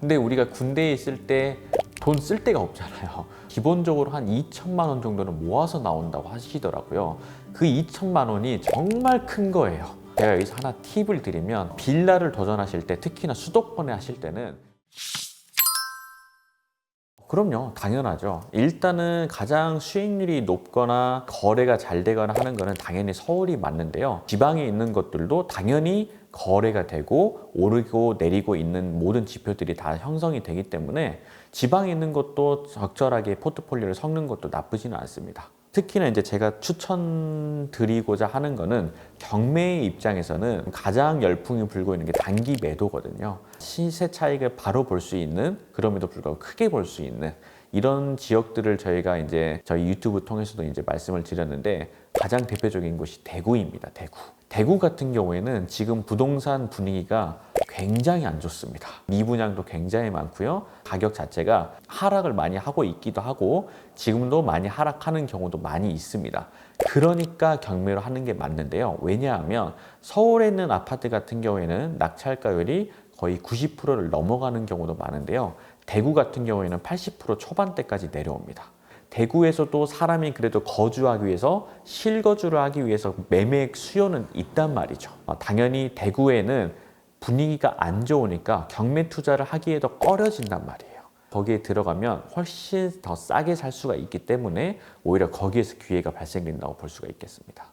근데 우리가 군대에 있을 때 돈 쓸 데가 없잖아요. 기본적으로 한 2천만 원 정도는 모아서 나온다고 하시더라고요. 그 2천만 원이 정말 큰 거예요. 제가 여기서 하나 팁을 드리면, 빌라를 도전하실 때, 특히나 수도권에 하실 때는, 그럼요, 당연하죠. 일단은 가장 수익률이 높거나 거래가 잘 되거나 하는 거는 당연히 서울이 맞는데요. 지방에 있는 것들도 당연히 거래가 되고 오르고 내리고 있는 모든 지표들이 다 형성이 되기 때문에 지방에 있는 것도 적절하게 포트폴리오를 섞는 것도 나쁘지는 않습니다. 특히나 이제 제가 추천드리고자 하는 거는, 경매의 입장에서는 가장 열풍이 불고 있는 게 단기 매도거든요. 시세 차익을 바로 볼 수 있는, 그럼에도 불구하고 크게 볼 수 있는 이런 지역들을 저희가 이제 저희 유튜브 통해서도 이제 말씀을 드렸는데, 가장 대표적인 곳이 대구입니다. 대구 같은 경우에는 지금 부동산 분위기가 굉장히 안 좋습니다. 미분양도 굉장히 많고요. 가격 자체가 하락을 많이 하고 있기도 하고 지금도 많이 하락하는 경우도 많이 있습니다. 그러니까 경매로 하는 게 맞는데요. 왜냐하면 서울에 있는 아파트 같은 경우에는 낙찰가율이 거의 90%를 넘어가는 경우도 많은데요. 대구 같은 경우에는 80% 초반대까지 내려옵니다. 대구에서도 사람이 그래도 거주하기 위해서, 실거주를 하기 위해서 매매 수요는 있단 말이죠. 당연히 대구에는 분위기가 안 좋으니까 경매 투자를 하기에도 꺼려진단 말이에요. 거기에 들어가면 훨씬 더 싸게 살 수가 있기 때문에 오히려 거기에서 기회가 발생된다고 볼 수가 있겠습니다.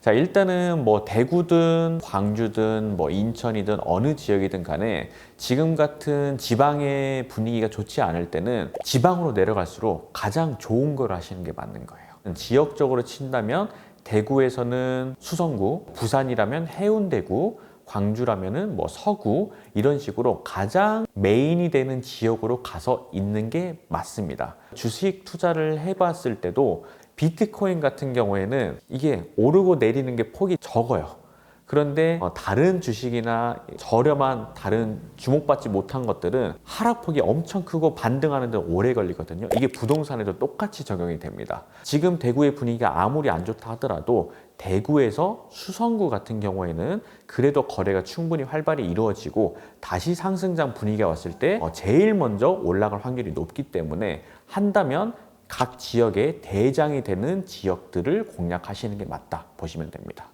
자, 일단은 뭐 대구든 광주든 뭐 인천이든 어느 지역이든 간에 지금 같은 지방의 분위기가 좋지 않을 때는 지방으로 내려갈수록 가장 좋은 걸 하시는 게 맞는 거예요. 지역적으로 친다면 대구에서는 수성구, 부산이라면 해운대구, 광주라면은 뭐 서구, 이런 식으로 가장 메인이 되는 지역으로 가서 있는 게 맞습니다. 주식 투자를 해봤을 때도 비트코인 같은 경우에는 이게 오르고 내리는 게 폭이 적어요. 그런데 다른 주식이나 저렴한 다른 주목받지 못한 것들은 하락폭이 엄청 크고 반등하는 데 오래 걸리거든요. 이게 부동산에도 똑같이 적용이 됩니다. 지금 대구의 분위기가 아무리 안 좋다 하더라도 대구에서 수성구 같은 경우에는 그래도 거래가 충분히 활발히 이루어지고 다시 상승장 분위기가 왔을 때 제일 먼저 올라갈 확률이 높기 때문에, 한다면 각 지역의 대장이 되는 지역들을 공략하시는 게 맞다 보시면 됩니다.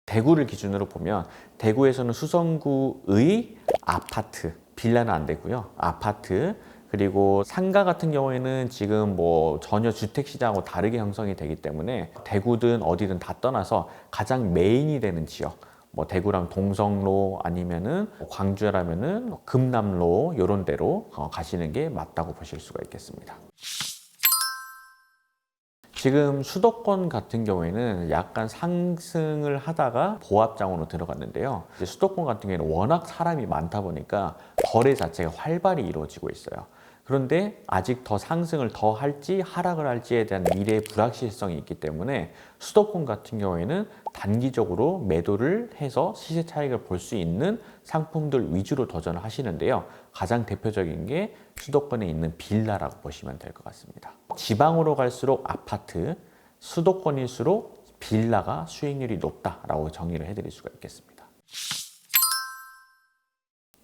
대구를 기준으로 보면 대구에서는 수성구의 아파트, 빌라는 안 되고요. 아파트, 그리고 상가 같은 경우에는 지금 뭐 전혀 주택시장하고 다르게 형성이 되기 때문에 대구든 어디든 다 떠나서 가장 메인이 되는 지역, 뭐 대구랑 동성로 아니면은 광주라면은 금남로, 이런 데로 가시는 게 맞다고 보실 수가 있겠습니다. 지금 수도권 같은 경우에는 약간 상승을 하다가 보합장으로 들어갔는데요. 이제 수도권 같은 경우에는 워낙 사람이 많다 보니까 거래 자체가 활발히 이루어지고 있어요. 그런데 아직 더 상승을 더 할지 하락을 할지에 대한 미래의 불확실성이 있기 때문에 수도권 같은 경우에는 단기적으로 매도를 해서 시세 차익을 볼 수 있는 상품들 위주로 도전을 하시는데요. 가장 대표적인 게 수도권에 있는 빌라라고 보시면 될 것 같습니다. 지방으로 갈수록 아파트, 수도권일수록 빌라가 수익률이 높다라고 정리를 해드릴 수가 있겠습니다.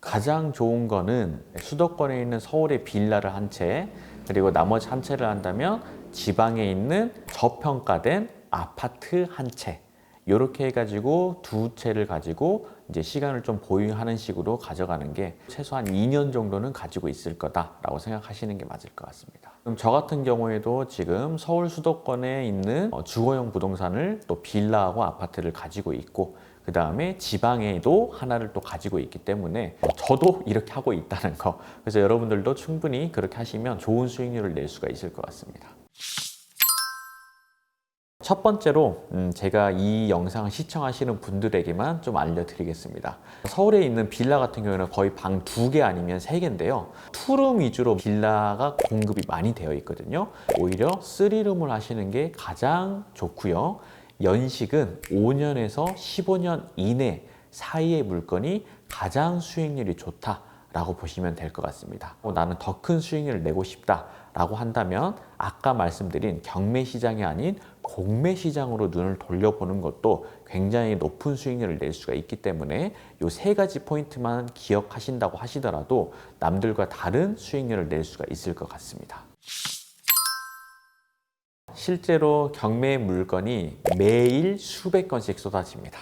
가장 좋은 거는 수도권에 있는 서울의 빌라를 한 채, 그리고 나머지 한 채를 한다면 지방에 있는 저평가된 아파트 한 채, 이렇게 해가지고 두 채를 가지고 이제 시간을 좀 보유하는 식으로 가져가는 게 최소한 2년 정도는 가지고 있을 거다라고 생각하시는 게 맞을 것 같습니다. 그럼 저 같은 경우에도 지금 서울 수도권에 있는 주거용 부동산을 또 빌라하고 아파트를 가지고 있고, 그 다음에 지방에도 하나를 또 가지고 있기 때문에 저도 이렇게 하고 있다는 거, 그래서 여러분들도 충분히 그렇게 하시면 좋은 수익률을 낼 수가 있을 것 같습니다. 첫 번째로 제가 이 영상을 시청하시는 분들에게만 좀 알려드리겠습니다. 서울에 있는 빌라 같은 경우는 거의 방 2개 아니면 3개인데요. 투룸 위주로 빌라가 공급이 많이 되어 있거든요. 오히려 3룸을 하시는 게 가장 좋고요. 연식은 5년에서 15년 이내 사이의 물건이 가장 수익률이 좋다라고 보시면 될 것 같습니다. 나는 더 큰 수익률을 내고 싶다라고 한다면 아까 말씀드린 경매 시장이 아닌 공매 시장으로 눈을 돌려보는 것도 굉장히 높은 수익률을 낼 수가 있기 때문에 이 세 가지 포인트만 기억하신다고 하시더라도 남들과 다른 수익률을 낼 수가 있을 것 같습니다. 실제로 경매 물건이 매일 수백 건씩 쏟아집니다.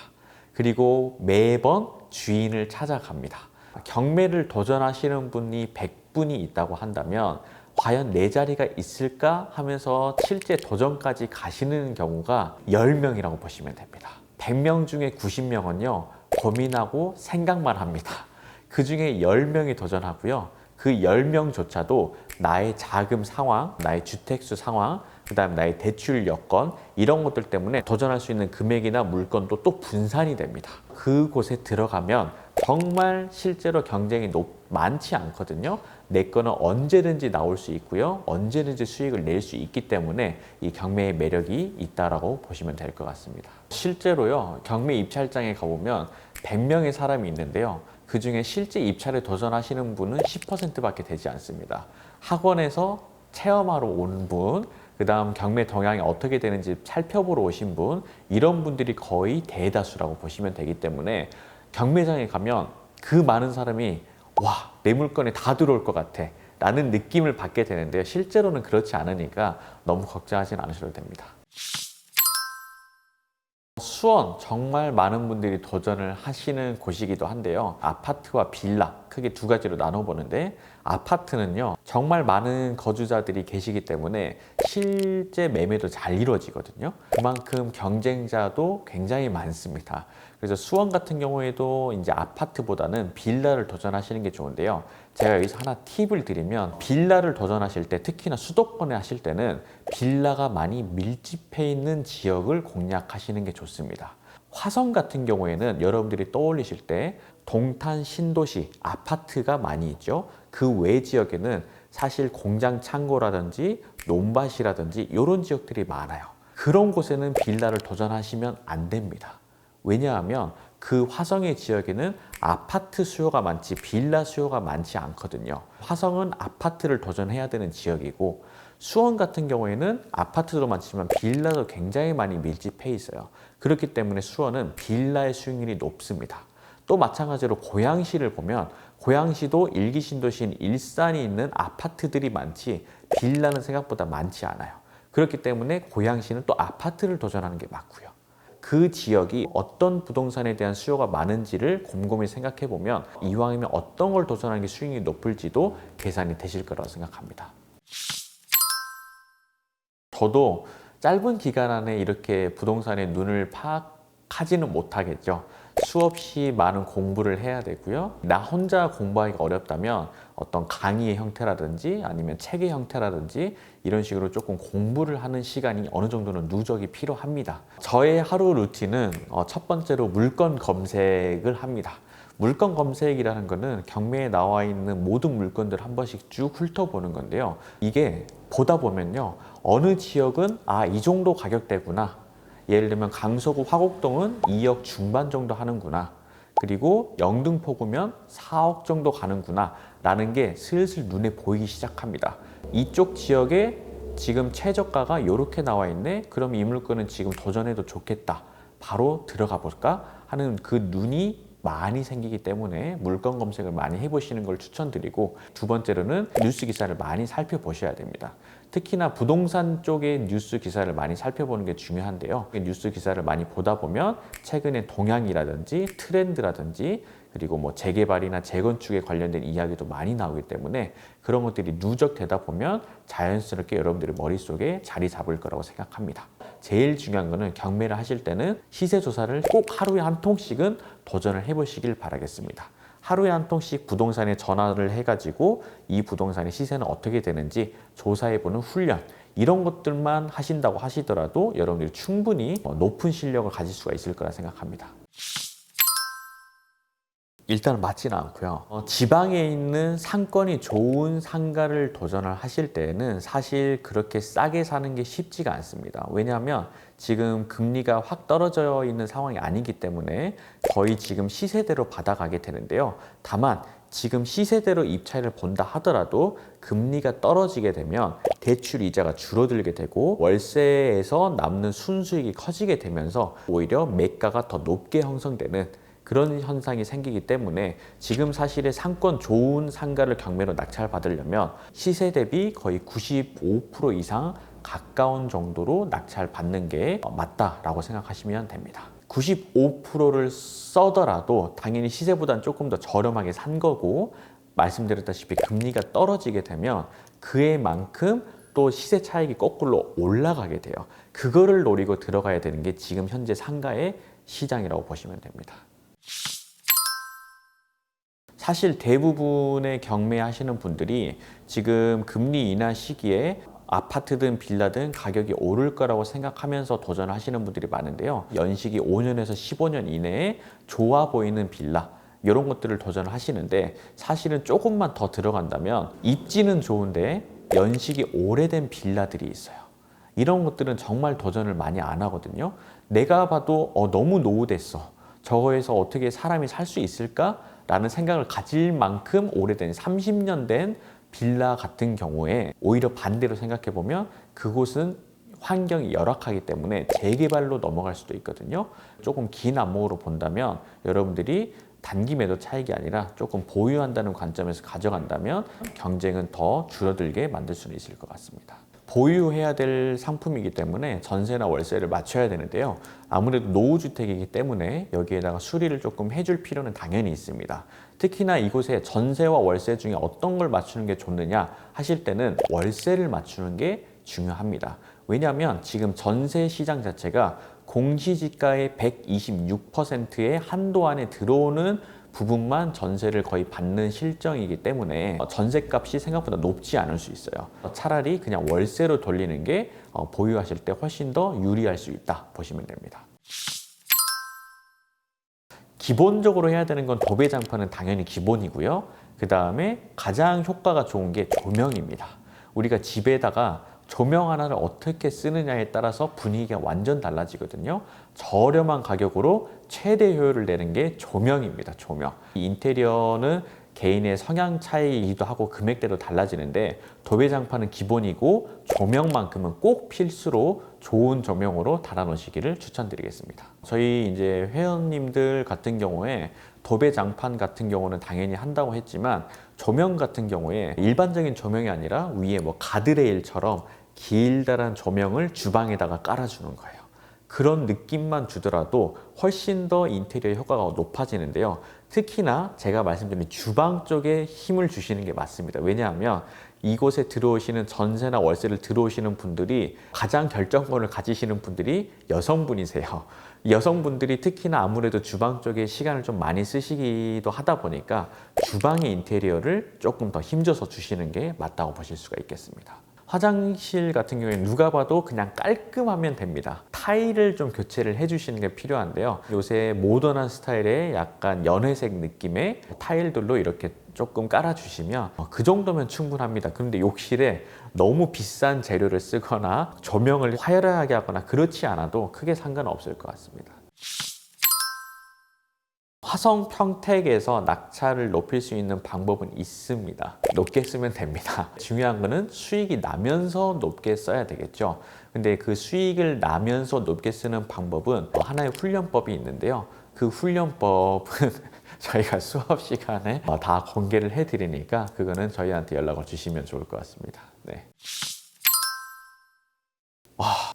그리고 매번 주인을 찾아갑니다. 경매를 도전하시는 분이 100분이 있다고 한다면 과연 내 자리가 있을까 하면서 실제 도전까지 가시는 경우가 10명이라고 보시면 됩니다. 100명 중에 90명은요, 고민하고 생각만 합니다. 그 중에 10명이 도전하고요. 그 10명조차도 나의 자금 상황, 나의 주택수 상황, 그 다음에 나의 대출 여건 이런 것들 때문에 도전할 수 있는 금액이나 물건도 또 분산이 됩니다. 그곳에 들어가면 정말 실제로 경쟁이 많지 않거든요. 내 거는 언제든지 나올 수 있고요. 언제든지 수익을 낼 수 있기 때문에 이 경매의 매력이 있다라고 보시면 될 것 같습니다. 실제로요, 경매 입찰장에 가보면 100명의 사람이 있는데요. 그 중에 실제 입찰에 도전하시는 분은 10%밖에 되지 않습니다. 학원에서 체험하러 오는 분, 그 다음 경매 동향이 어떻게 되는지 살펴보러 오신 분, 이런 분들이 거의 대다수라고 보시면 되기 때문에 경매장에 가면 그 많은 사람이 와, 내 물건에 다 들어올 것 같아 라는 느낌을 받게 되는데요. 실제로는 그렇지 않으니까 너무 걱정하지는 않으셔도 됩니다. 수원, 정말 많은 분들이 도전을 하시는 곳이기도 한데요. 아파트와 빌라, 크게 두 가지로 나눠보는데, 아파트는요, 정말 많은 거주자들이 계시기 때문에 실제 매매도 잘 이루어지거든요. 그만큼 경쟁자도 굉장히 많습니다. 그래서 수원 같은 경우에도 이제 아파트보다는 빌라를 도전하시는 게 좋은데요. 제가 여기서 하나 팁을 드리면, 빌라를 도전하실 때, 특히나 수도권에 하실 때는 빌라가 많이 밀집해 있는 지역을 공략하시는 게 좋습니다. 화성 같은 경우에는 여러분들이 떠올리실 때 동탄 신도시 아파트가 많이 있죠. 그 외 지역에는 사실 공장 창고라든지 논밭이라든지 이런 지역들이 많아요. 그런 곳에는 빌라를 도전하시면 안 됩니다. 왜냐하면 그 화성의 지역에는 아파트 수요가 많지 빌라 수요가 많지 않거든요. 화성은 아파트를 도전해야 되는 지역이고, 수원 같은 경우에는 아파트도 많지만 빌라도 굉장히 많이 밀집해 있어요. 그렇기 때문에 수원은 빌라의 수익률이 높습니다. 또 마찬가지로 고양시를 보면 고양시도 일기신도시인 일산이 있는 아파트들이 많지 빌라는 생각보다 많지 않아요. 그렇기 때문에 고양시는 또 아파트를 도전하는 게 맞고요. 그 지역이 어떤 부동산에 대한 수요가 많은지를 곰곰이 생각해 보면 이왕이면 어떤 걸 도전하는 게 수익이 높을지도 계산이 되실 거라고 생각합니다. 저도 짧은 기간 안에 이렇게 부동산의 눈을 파악하지는 못하겠죠. 수없이 많은 공부를 해야 되고요. 나 혼자 공부하기가 어렵다면 어떤 강의의 형태라든지 아니면 책의 형태라든지 이런 식으로 조금 공부를 하는 시간이 어느 정도는 누적이 필요합니다. 저의 하루 루틴은 첫 번째로 물건 검색을 합니다. 물건 검색이라는 거는 경매에 나와 있는 모든 물건들을 한 번씩 쭉 훑어보는 건데요. 이게 보다 보면요, 어느 지역은 이 정도 가격대구나, 예를 들면 강서구 화곡동은 2억 중반 정도 하는구나, 그리고 영등포구면 4억 정도 가는구나 라는 게 슬슬 눈에 보이기 시작합니다. 이쪽 지역에 지금 최저가가 이렇게 나와 있네, 그럼 이 물건은 지금 도전해도 좋겠다, 바로 들어가 볼까 하는 그 눈이 많이 생기기 때문에 물건 검색을 많이 해보시는 걸 추천드리고, 두 번째로는 뉴스 기사를 많이 살펴보셔야 됩니다. 특히나 부동산 쪽의 뉴스 기사를 많이 살펴보는 게 중요한데요. 뉴스 기사를 많이 보다 보면 최근의 동향이라든지 트렌드라든지 그리고 뭐 재개발이나 재건축에 관련된 이야기도 많이 나오기 때문에 그런 것들이 누적되다 보면 자연스럽게 여러분들의 머릿속에 자리 잡을 거라고 생각합니다. 제일 중요한 거는 경매를 하실 때는 시세 조사를 꼭 하루에 한 통씩은 도전을 해보시길 바라겠습니다. 하루에 한 통씩 부동산에 전화를 해가지고 이 부동산의 시세는 어떻게 되는지 조사해보는 훈련, 이런 것들만 하신다고 하시더라도 여러분들이 충분히 높은 실력을 가질 수가 있을 거라 생각합니다. 일단 맞지는 않고요. 지방에 있는 상권이 좋은 상가를 도전을 하실 때는 사실 그렇게 싸게 사는 게 쉽지가 않습니다. 왜냐하면 지금 금리가 확 떨어져 있는 상황이 아니기 때문에 거의 지금 시세대로 받아가게 되는데요. 다만 지금 시세대로 입차를 본다 하더라도 금리가 떨어지게 되면 대출 이자가 줄어들게 되고 월세에서 남는 순수익이 커지게 되면서 오히려 매가가 더 높게 형성되는 그런 현상이 생기기 때문에 지금 사실의 상권 좋은 상가를 경매로 낙찰받으려면 시세 대비 거의 95% 이상 가까운 정도로 낙찰받는 게 맞다라고 생각하시면 됩니다. 95%를 써더라도 당연히 시세보다는 조금 더 저렴하게 산 거고, 말씀드렸다시피 금리가 떨어지게 되면 그에 만큼 또 시세 차익이 거꾸로 올라가게 돼요. 그거를 노리고 들어가야 되는 게 지금 현재 상가의 시장이라고 보시면 됩니다. 사실 대부분의 경매하시는 분들이 지금 금리 인하 시기에 아파트든 빌라든 가격이 오를 거라고 생각하면서 도전하시는 분들이 많은데요. 연식이 5년에서 15년 이내에 좋아 보이는 빌라, 이런 것들을 도전하시는데 사실은 조금만 더 들어간다면 입지는 좋은데 연식이 오래된 빌라들이 있어요. 이런 것들은 정말 도전을 많이 안 하거든요. 내가 봐도 너무 노후됐어, 저거에서 어떻게 사람이 살 수 있을까? 라는 생각을 가질 만큼 오래된 30년 된 빌라 같은 경우에 오히려 반대로 생각해 보면 그곳은 환경이 열악하기 때문에 재개발로 넘어갈 수도 있거든요. 조금 긴 안목으로 본다면 여러분들이 단기 매도 차익이 아니라 조금 보유한다는 관점에서 가져간다면 경쟁은 더 줄어들게 만들 수는 있을 것 같습니다. 보유해야 될 상품이기 때문에 전세나 월세를 맞춰야 되는데요. 아무래도 노후주택이기 때문에 여기에다가 수리를 조금 해줄 필요는 당연히 있습니다. 특히나 이곳에 전세와 월세 중에 어떤 걸 맞추는 게 좋느냐 하실 때는 월세를 맞추는 게 중요합니다. 왜냐하면 지금 전세 시장 자체가 공시지가의 126%의 한도 안에 들어오는 부분만 전세를 거의 받는 실정이기 때문에 전세값이 생각보다 높지 않을 수 있어요. 차라리 그냥 월세로 돌리는 게 보유하실 때 훨씬 더 유리할 수 있다 보시면 됩니다. 기본적으로 해야 되는 건 도배장판은 당연히 기본이고요. 그 다음에 가장 효과가 좋은 게 조명입니다. 우리가 집에다가 조명 하나를 어떻게 쓰느냐에 따라서 분위기가 완전 달라지거든요. 저렴한 가격으로 최대 효율을 내는 게 조명입니다. 조명. 인테리어는 개인의 성향 차이이기도 하고 금액대로 달라지는데 도배장판은 기본이고 조명만큼은 꼭 필수로 좋은 조명으로 달아 놓으시기를 추천드리겠습니다. 저희 이제 회원님들 같은 경우에 도배장판 같은 경우는 당연히 한다고 했지만 조명 같은 경우에 일반적인 조명이 아니라 위에 뭐 가드레일처럼 길다란 조명을 주방에다가 깔아주는 거예요. 그런 느낌만 주더라도 훨씬 더 인테리어 효과가 높아지는데요. 특히나 제가 말씀드린 주방 쪽에 힘을 주시는 게 맞습니다. 왜냐하면 이곳에 들어오시는 전세나 월세를 들어오시는 분들이 가장 결정권을 가지시는 분들이 여성분이세요. 여성분들이 특히나 아무래도 주방 쪽에 시간을 좀 많이 쓰시기도 하다 보니까 주방의 인테리어를 조금 더 힘줘서 주시는 게 맞다고 보실 수가 있겠습니다. 화장실 같은 경우에 누가 봐도 그냥 깔끔하면 됩니다. 타일을 좀 교체를 해주시는 게 필요한데요. 요새 모던한 스타일의 약간 연회색 느낌의 타일들로 이렇게 조금 깔아주시면 그 정도면 충분합니다. 그런데 욕실에 너무 비싼 재료를 쓰거나 조명을 화려하게 하거나 그렇지 않아도 크게 상관없을 것 같습니다. 화성 평택에서 낙찰을 높일 수 있는 방법은 있습니다. 높게 쓰면 됩니다. 중요한 거는 수익이 나면서 높게 써야 되겠죠. 근데 그 수익을 나면서 높게 쓰는 방법은 하나의 훈련법이 있는데요. 그 훈련법은 저희가 수업 시간에 다 공개를 해드리니까 그거는 저희한테 연락을 주시면 좋을 것 같습니다. 네.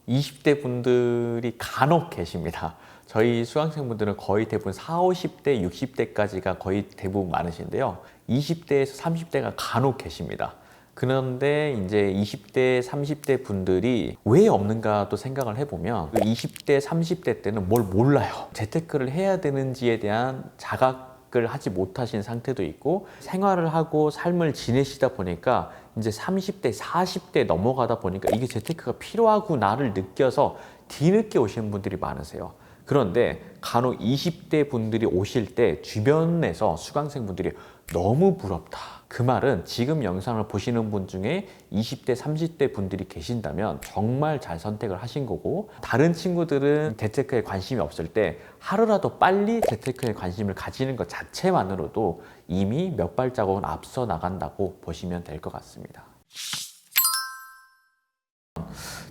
20대 분들이 간혹 계십니다. 저희 수강생분들은 거의 대부분 40, 50대, 60대까지가 거의 대부분 많으신데요. 20대에서 30대가 간혹 계십니다. 그런데 이제 20대, 30대 분들이 왜 없는가 또 생각을 해보면 20대, 30대 때는 뭘 몰라요. 재테크를 해야 되는지에 대한 자각을 하지 못하신 상태도 있고 생활을 하고 삶을 지내시다 보니까 이제 30대, 40대 넘어가다 보니까 이게 재테크가 필요하구나를 느껴서 뒤늦게 오시는 분들이 많으세요. 그런데 간혹 20대 분들이 오실 때 주변에서 수강생 분들이 너무 부럽다. 그 말은 지금 영상을 보시는 분 중에 20대, 30대 분들이 계신다면 정말 잘 선택을 하신 거고, 다른 친구들은 재테크에 관심이 없을 때 하루라도 빨리 재테크에 관심을 가지는 것 자체만으로도 이미 몇 발자국은 앞서 나간다고 보시면 될 것 같습니다.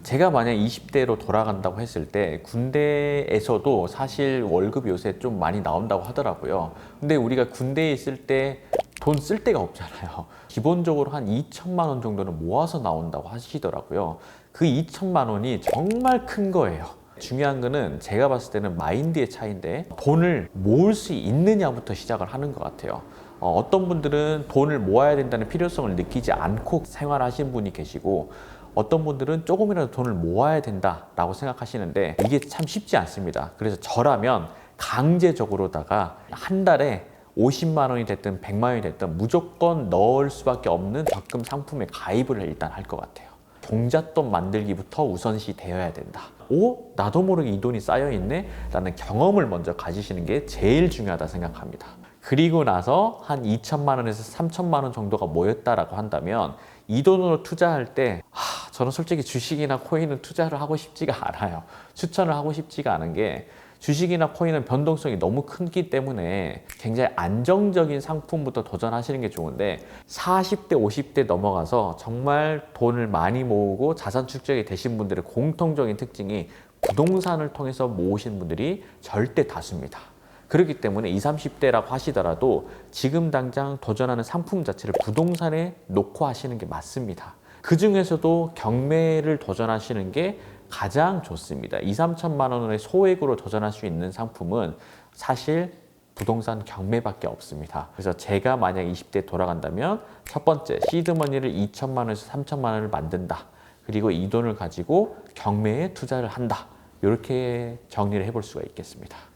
제가 만약 20대로 돌아간다고 했을 때 군대에서도 사실 월급이 요새 좀 많이 나온다고 하더라고요. 근데 우리가 군대에 있을 때 돈 쓸 데가 없잖아요. 기본적으로 한 2천만 원 정도는 모아서 나온다고 하시더라고요. 그 2천만 원이 정말 큰 거예요. 중요한 거는 제가 봤을 때는 마인드의 차이인데, 돈을 모을 수 있느냐부터 시작을 하는 것 같아요. 어떤 분들은 돈을 모아야 된다는 필요성을 느끼지 않고 생활하시는 분이 계시고, 어떤 분들은 조금이라도 돈을 모아야 된다라고 생각하시는데 이게 참 쉽지 않습니다. 그래서 저라면 강제적으로다가 한 달에 50만 원이 됐든 100만 원이 됐든 무조건 넣을 수밖에 없는 적금 상품에 가입을 일단 할 것 같아요. 종잣돈 만들기부터 우선시 되어야 된다. 오? 나도 모르게 이 돈이 쌓여있네? 라는 경험을 먼저 가지시는 게 제일 중요하다 생각합니다. 그리고 나서 한 2천만 원에서 3천만 원 정도가 모였다라고 한다면 이 돈으로 투자할 때 저는 솔직히 주식이나 코인은 투자를 하고 싶지가 않아요. 추천을 하고 싶지가 않은 게, 주식이나 코인은 변동성이 너무 크기 때문에 굉장히 안정적인 상품부터 도전하시는 게 좋은데, 40대, 50대 넘어가서 정말 돈을 많이 모으고 자산 축적이 되신 분들의 공통적인 특징이 부동산을 통해서 모으신 분들이 절대 다수입니다. 그렇기 때문에 20, 30대라고 하시더라도 지금 당장 도전하는 상품 자체를 부동산에 놓고 하시는 게 맞습니다. 그 중에서도 경매를 도전하시는 게 가장 좋습니다. 2, 3천만 원의 소액으로 도전할 수 있는 상품은 사실 부동산 경매밖에 없습니다. 그래서 제가 만약 20대에 돌아간다면 첫 번째, 시드머니를 2천만 원에서 3천만 원을 만든다. 그리고 이 돈을 가지고 경매에 투자를 한다. 이렇게 정리를 해볼 수가 있겠습니다.